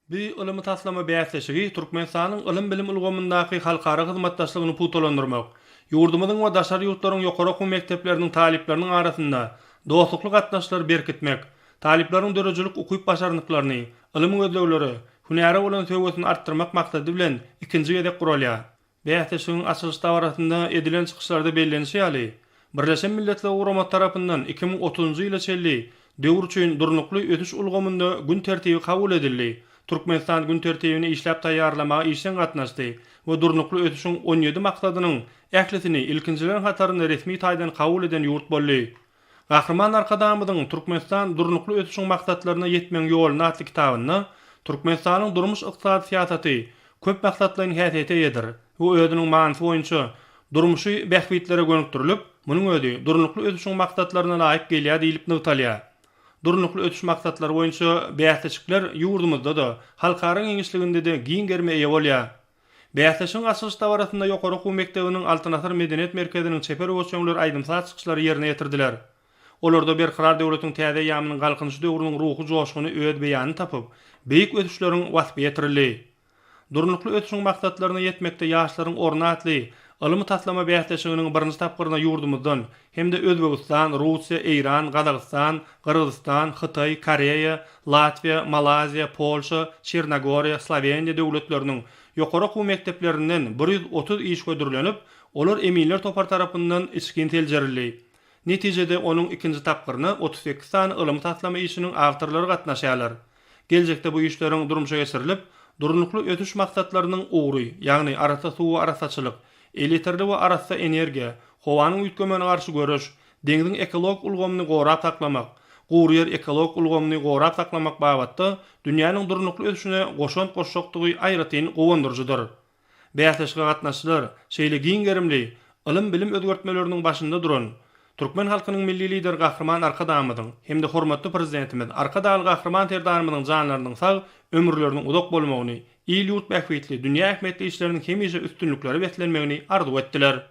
Bir ılımy taslama bäsleşigi Türkmenistanyň ılym bilim ulgamyndaky halkara hyzmatdaşlygyny putolandyrmak, ýurdumyzyň we daşary ýurtlaryň ýokary okuw mekdepleriniň talipleriniň arasynda dostlukly gatnaşyklary berkitmek, talipleriň dörejilik ukyp başarnyklaryny, ılym gözlegleri, hünäre bolan söwgesini artdyrmak maksady bilen ikinji gedek guralýar. Bäsleşigiň açylyş dawarasynda edilen çykyşlarda bellenýär ýaly. Birleşen Milletler Guramaty tarapyndan 2030-njy ýyla çelli döwür üçin durnukly ötüş ulgamynda gün tertibi kabul edildi. Türkmenistan gün tertibini işläp taýýarlamagy işen gatnaşdy we durnukly ötüşiň 17 maksadynyň ählisini ilkinjiler hatarynda resmi taýdan kabul eden ýurt boldy. Gahrman Arkadamyň Türkmenistan durnukly ötüşiň maksadlaryna ýetmeň ýoluny atly kitabyny Türkmenistanyň durmuş ykdysady siýasaty köp maksatlaryň häsiýeti eder. Bu ödüniň manysy boýunça durmuşy bähwitlere gönükdirilip, munyň ödi durnukly ötüşiň maksadlaryna laýyk gelýär diýilip nygytalýar. Durnukly ötüş maksatlary boýunça bäsleşikler ýurdumyzda da, halkara giňişliginde de giň germe eýe bolýar. Bäsleşiň açylyş dawarasynda ýokary okuw mektebiniň Altynasyr Medeniýet merkeziniň çeper ölçeğleri aýdymsal çykyşlary ýerine ýetirdiler. Olarda berqarar döwletiň täze ýamynyň galkynçy döwrüniň ruhy joşgyny öýed beýany tapyp, beýik ötüşleriň wasfy ýetirildi. Durnukly ötüşiň maksatlaryna ýetmekde ýaşlaryň ornatly, ılımy taslama bäsleşiginiň birinji tapgyryna ýurdumyzdan hemde Özbegistan, Russiýa, Eýran, Gazagystan, Kyrgyzstan, Hytaý, Koreýa, Latviýa, Malaziýa, Polşa, Çernogoriýa, Sloveniýa döwletleriniň ýokary okuw mekdeplerinden 130 iş gödürilenip, olar eminler topar tarapyndan içkin teljerildi. Netijede onuň ikinji tapgyryna 38 sany ılımy taslama işiniň awtorlary gatnaşýarlar. Geljekde bu işleriň durmuşa geçirilip, durnukly ötüş maksatlarynyň ugry, ýagny arasa suw arasaçylyk, elektrik we arasa energiýa, howanyň üýtgemegine garşy görüş, deňziň ekolog ulgamyny gorap saklamak, gurýer ekolog ulgamyny gorap saklamak babatda dünýäniň durnukly ötüşine goşan goşşokdygy aýratyn gowandyrjydyr. Bäsleşige gatnaşylar şeýle giň gerimli, ılym bilim özgertmeleriniň başynda duran Türkmen halkynyň milli lider Gahrman Arkadamyň hemde hormatly prezidentimiz Arkadaly Gahrman Terdanymyň janlarynyň sag ömürleriniň uzak bolmagyny, il ýurt bähwitli, dünýä ähmetli işleriniň hemişe üstünlükleri betlenmegini arzu etdiler.